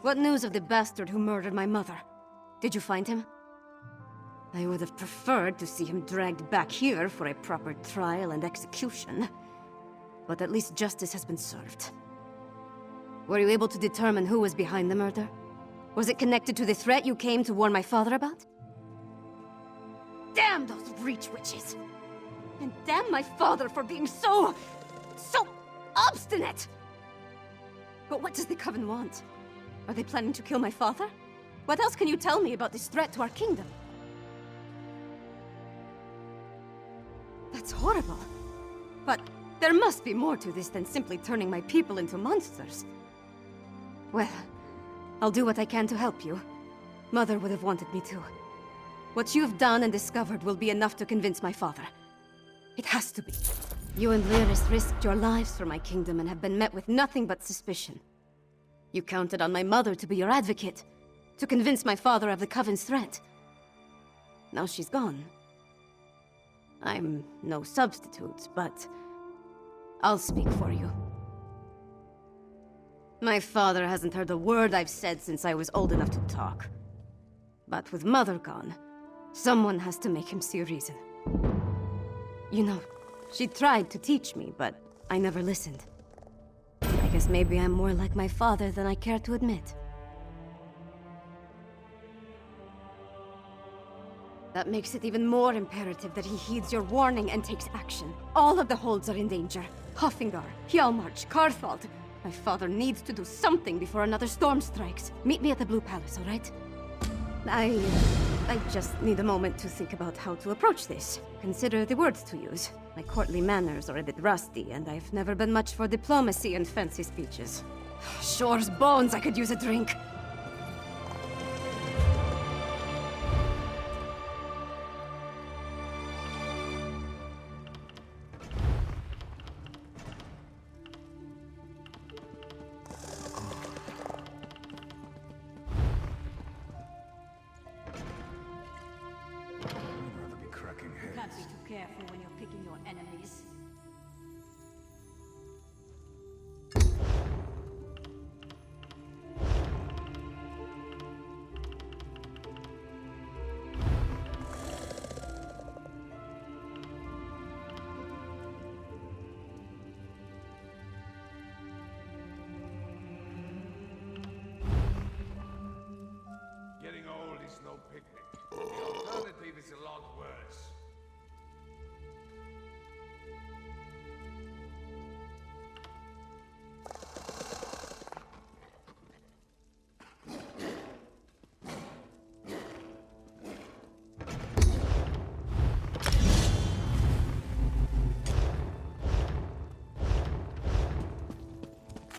What news of the bastard who murdered my mother? Did you find him? I would have preferred to see him dragged back here for a proper trial and execution. But at least justice has been served. Were you able to determine who was behind the murder? Was it connected to the threat you came to warn my father about? Damn those Reach witches! And damn my father for being so obstinate! But what does the Coven want? Are they planning to kill my father? What else can you tell me about this threat to our kingdom? That's horrible. But there must be more to this than simply turning my people into monsters. Well, I'll do what I can to help you. Mother would have wanted me to. What you've done and discovered will be enough to convince my father. It has to be. You and Lyris risked your lives for my kingdom and have been met with nothing but suspicion. You counted on my mother to be your advocate, to convince my father of the Coven's threat. Now she's gone. I'm no substitute, but I'll speak for you. My father hasn't heard a word I've said since I was old enough to talk. But with Mother gone, someone has to make him see reason. You know, she tried to teach me, but I never listened. I guess maybe I'm more like my father than I care to admit. That makes it even more imperative that he heeds your warning and takes action. All of the holds are in danger. Hoffingar, Hjalmarch, Karthald. My father needs to do something before another storm strikes. Meet me at the Blue Palace, all right? I just need a moment to think about how to approach this. Consider the words to use. My courtly manners are a bit rusty, and I've never been much for diplomacy and fancy speeches. Shore's bones, I could use a drink. Can't be too careful when you're picking your enemies. Getting old is no picnic. The alternative is a lot worse.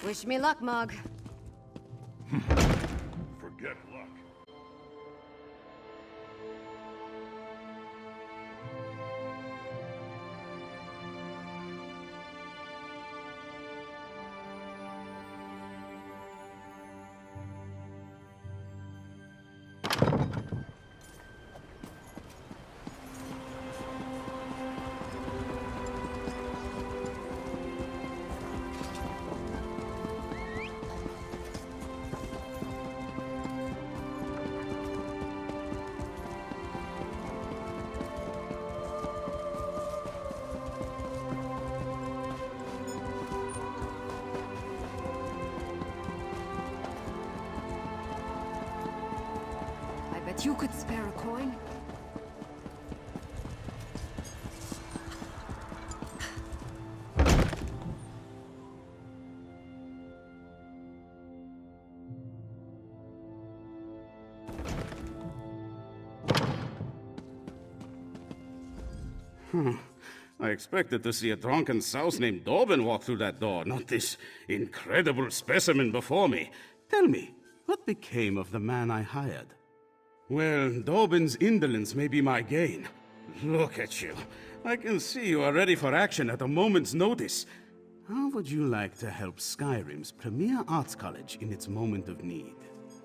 Wish me luck, Mog. Forget luck. Bet you could spare a coin? I expected to see a drunken souse named Dobbin walk through that door, not this incredible specimen before me. Tell me, what became of the man I hired? Well, Dobbin's indolence may be my gain. Look at you. I can see you are ready for action at a moment's notice. How would you like to help Skyrim's premier arts college in its moment of need?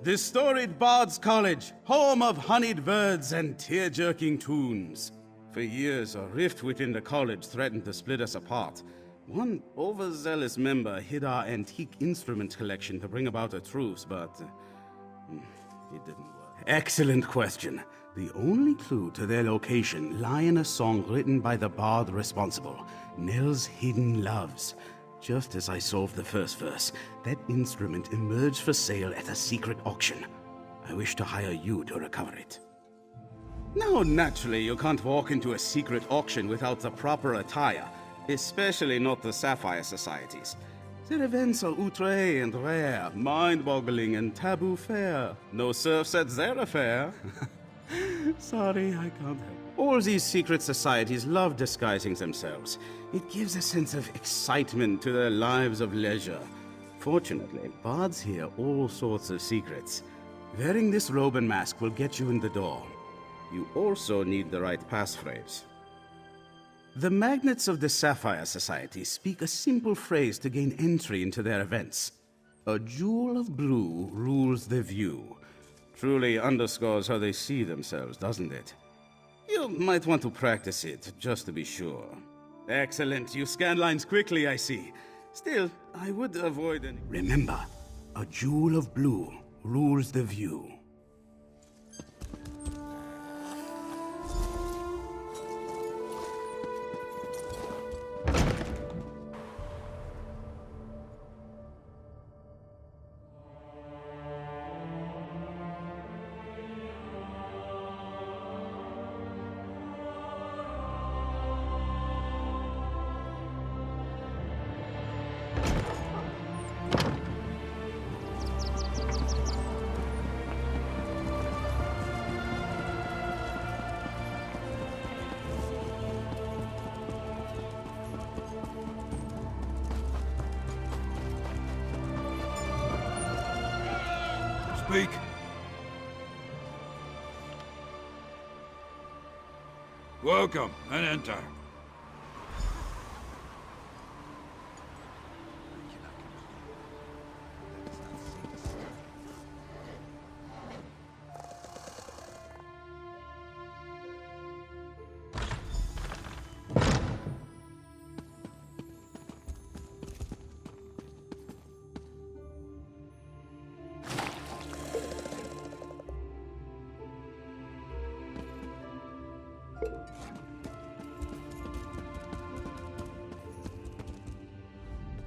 The storied Bard's College, home of honeyed birds and tear-jerking tunes. For years, a rift within the college threatened to split us apart. One overzealous member hid our antique instrument collection to bring about a truce, but it didn't work. Excellent question. The only clue to their location lie in a song written by the bard responsible, Nell's Hidden Loves. Just as I solved the first verse, that instrument emerged for sale at a secret auction. I wish to hire you to recover it. Now, naturally, you can't walk into a secret auction without the proper attire, especially not the Sapphire Societies. Their events are outre and rare, mind-boggling and taboo fair. No serfs at their affair. Sorry, I can't help. All these secret societies love disguising themselves. It gives a sense of excitement to their lives of leisure. Fortunately, bards hear all sorts of secrets. Wearing this robe and mask will get you in the door. You also need the right passphrase. The magnates of the Sapphire Society speak a simple phrase to gain entry into their events. A jewel of blue rules the view. Truly underscores how they see themselves, doesn't it? You might want to practice it, just to be sure. Excellent. You scan lines quickly, I see. Still, I would avoid any... Remember, a jewel of blue rules the view. Speak. Welcome, and enter.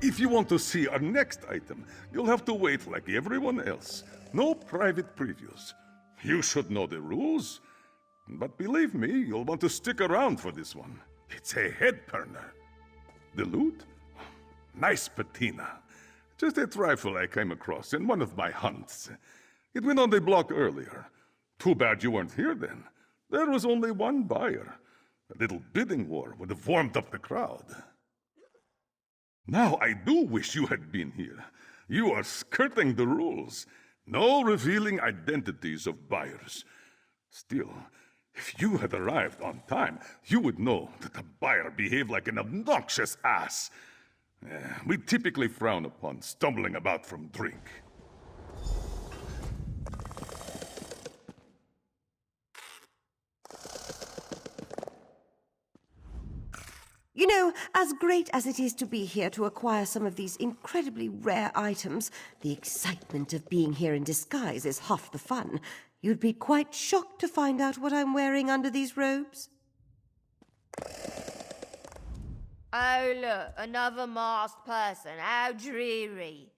If you want to see our next item, you'll have to wait like everyone else. No private previews. You should know the rules. But believe me, you'll want to stick around for this one. It's a head-turner. The loot? Nice patina. Just a trifle I came across in one of my hunts. It went on the block earlier. Too bad you weren't here then. There was only one buyer. A little bidding war would have warmed up the crowd. Now I do wish you had been here. You are skirting the rules. No revealing identities of buyers. Still, if you had arrived on time, you would know that the buyer behaved like an obnoxious ass. We typically frown upon stumbling about from drink. You know, as great as it is to be here to acquire some of these incredibly rare items, the excitement of being here in disguise is half the fun. You'd be quite shocked to find out what I'm wearing under these robes. Oh, look, another masked person. How dreary.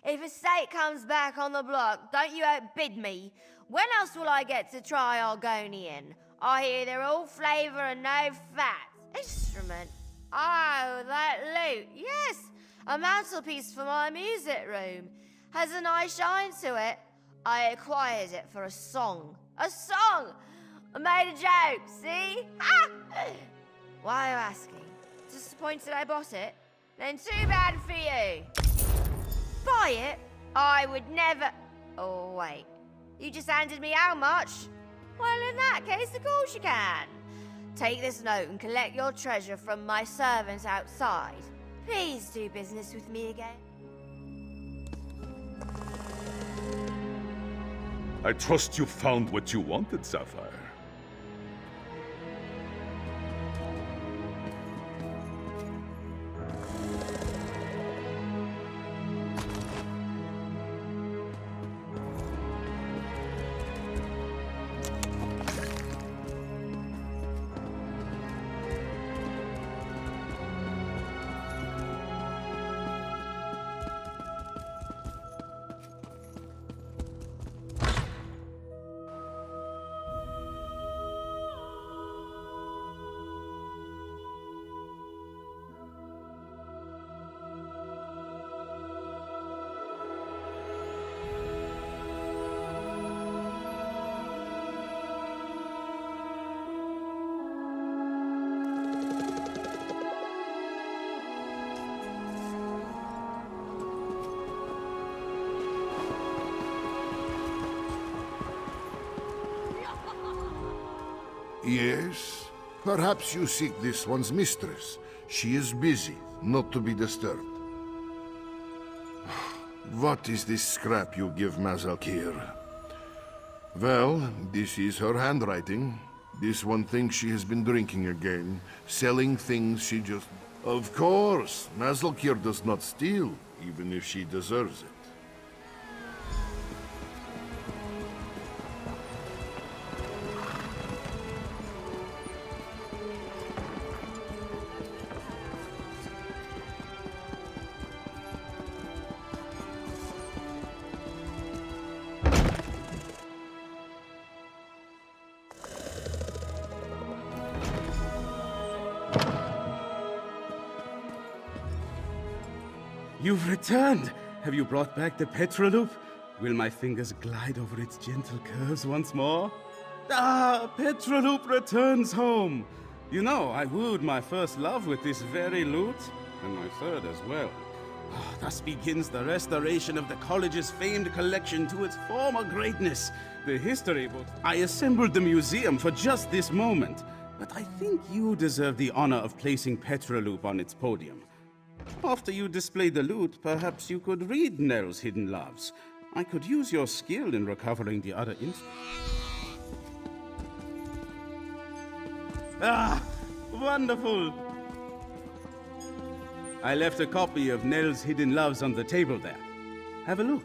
If a steak comes back on the block, don't you outbid me. When else will I get to try Argonian? I hear they're all flavour and no fat. Instrument. Oh, that loot. Yes, a mantelpiece for my music room. Has a nice shine to it. I acquired it for a song. A song! I made a joke, see? Ha! Why are you asking? Disappointed I bought it? Then too bad for you. Buy it? I would never... Oh, wait. You just handed me how much? Well, in that case, of course you can. Take this note and collect your treasure from my servants outside. Please do business with me again. I trust you found what you wanted, Sapphire. Yes? Perhaps you seek this one's mistress. She is busy, not to be disturbed. What is this scrap you give Mazalkir? Well, this is her handwriting. This one thinks she has been drinking again, selling things she just... Of course, Mazalkir does not steal, even if she deserves it. You've returned! Have you brought back the Petroloop? Will my fingers glide over its gentle curves once more? Ah, Petroloop returns home! You know, I wooed my first love with this very loot, and my third as well. Ah, thus begins the restoration of the college's famed collection to its former greatness. The history books. I assembled the museum for just this moment, but I think you deserve the honor of placing Petroloop on its podium. After you display the loot, perhaps you could read Nell's hidden loves. I could use your skill in recovering the other instruments. Ah! Wonderful! I left a copy of Nell's hidden loves on the table there. Have a look.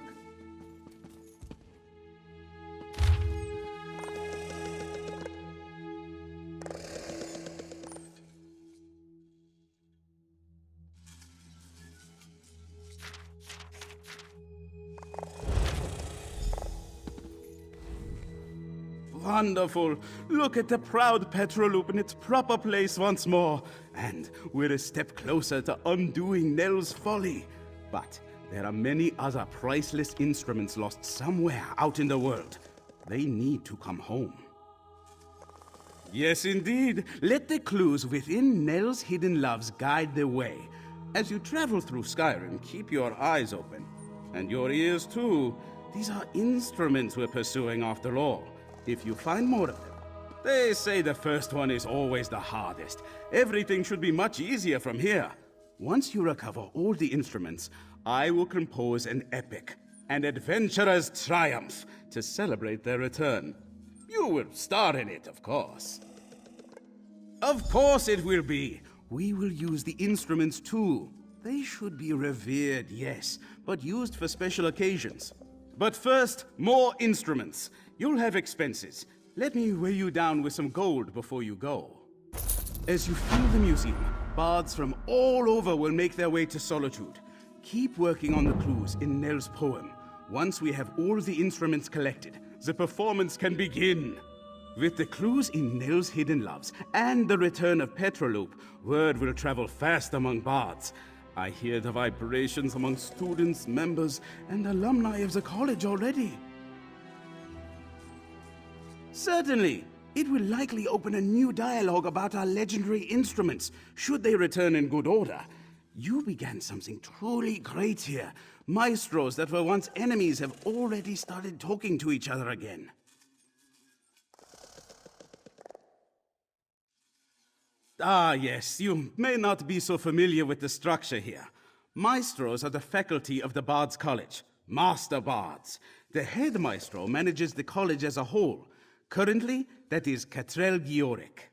Wonderful! Look at the proud Petroloop in its proper place once more. And we're a step closer to undoing Nell's folly. But there are many other priceless instruments lost somewhere out in the world. They need to come home. Yes, indeed. Let the clues within Nell's hidden loves guide the way. As you travel through Skyrim, keep your eyes open. And your ears, too. These are instruments we're pursuing after all. If you find more of them. They say the first one is always the hardest. Everything should be much easier from here. Once you recover all the instruments, I will compose an epic, an adventurer's triumph, to celebrate their return. You will star in it, of course. Of course it will be. We will use the instruments too. They should be revered, yes, but used for special occasions. But first, more instruments. You'll have expenses. Let me weigh you down with some gold before you go. As you fill the museum, bards from all over will make their way to Solitude. Keep working on the clues in Nell's poem. Once we have all the instruments collected, the performance can begin. With the clues in Nell's hidden loves and the return of Petroloop, word will travel fast among bards. I hear the vibrations among students, members, and alumni of the college already. Certainly. It will likely open a new dialogue about our legendary instruments, should they return in good order. You began something truly great here. Maestros that were once enemies have already started talking to each other again. Ah, yes, you may not be so familiar with the structure here. Maestros are the faculty of the Bard's College, Master Bards. The head maestro manages the college as a whole. Currently, that is Catrell Gioric.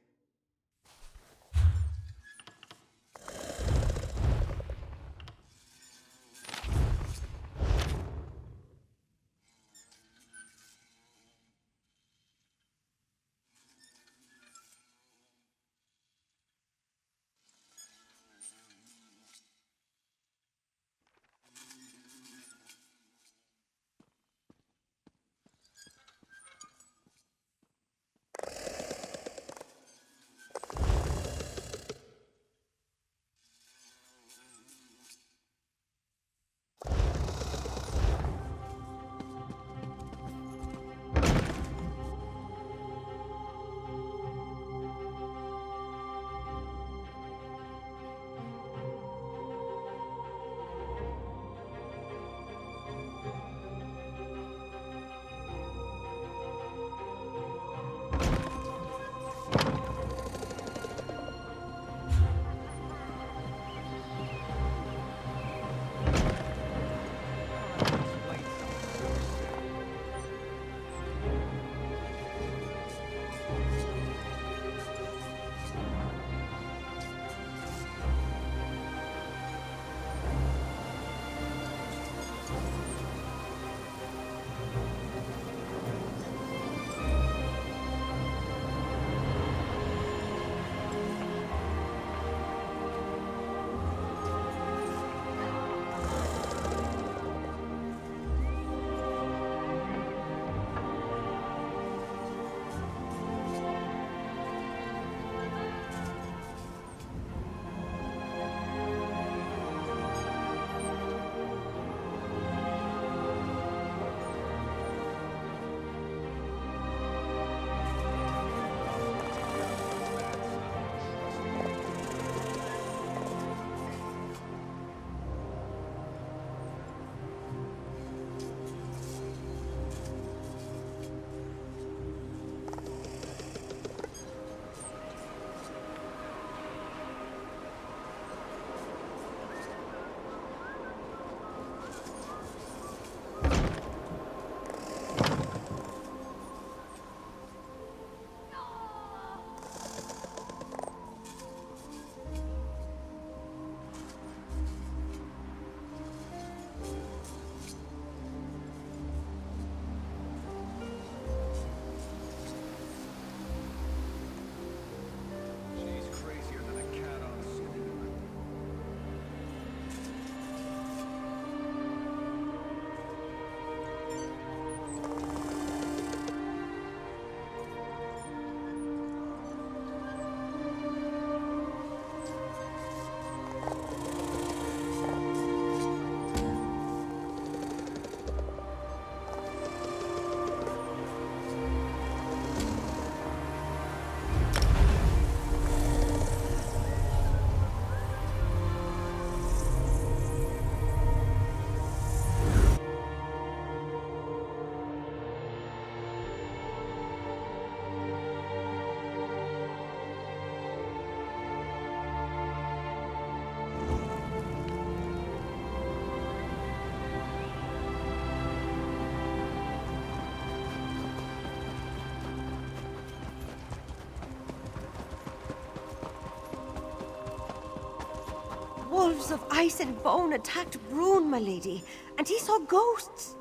wolves of ice and bone attacked Brune, my lady, and he saw ghosts.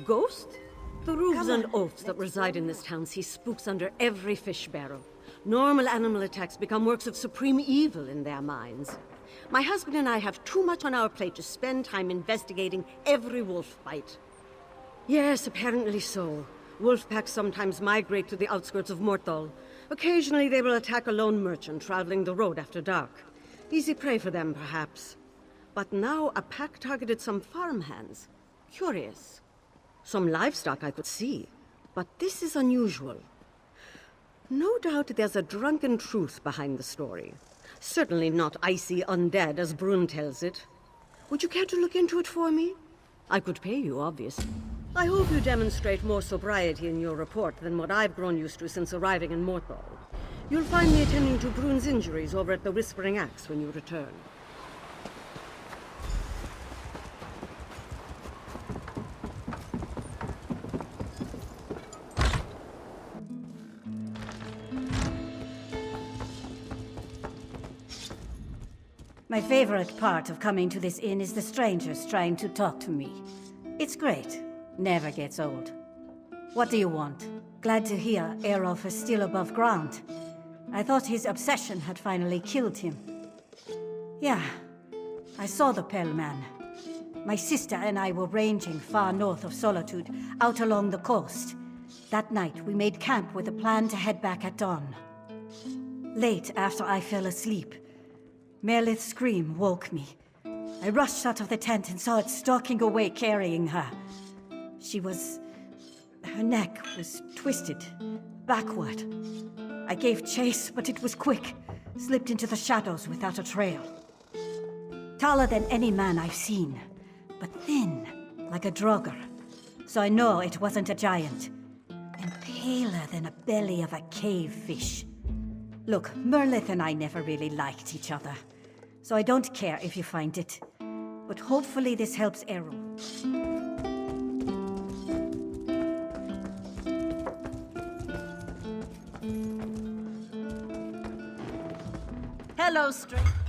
Ghosts? The roofs Come and on, oafs that reside in this town see spooks under every fish barrel. Normal animal attacks become works of supreme evil in their minds. My husband and I have too much on our plate to spend time investigating every wolf bite. Yes, apparently so. Wolf packs sometimes migrate to the outskirts of Morthal. Occasionally they will attack a lone merchant traveling the road after dark. Easy prey for them, perhaps. But now a pack targeted some farmhands. Curious. Some livestock I could see, but this is unusual. No doubt there's a drunken truth behind the story. Certainly not icy undead as Brune tells it. Would you care to look into it for me? I could pay you, obviously. I hope you demonstrate more sobriety in your report than what I've grown used to since arriving in Morthal. You'll find me attending to Brune's injuries over at the Whispering Axe when you return. My favorite part of coming to this inn is the strangers trying to talk to me. It's great. Never gets old. What do you want? Glad to hear Erolf is still above ground. I thought his obsession had finally killed him. Yeah, I saw the Pale Man. My sister and I were ranging far north of Solitude, out along the coast. That night, we made camp with a plan to head back at dawn. Late after I fell asleep, Merlith's scream woke me. I rushed out of the tent and saw it stalking away carrying her. Her neck was twisted, backward. I gave chase, but it was quick. Slipped into the shadows without a trail. Taller than any man I've seen, but thin, like a draugr. So I know it wasn't a giant. And paler than a belly of a cave fish. Look, Merlith and I never really liked each other. So I don't care if you find it. But hopefully this helps Errol. Hello, stranger.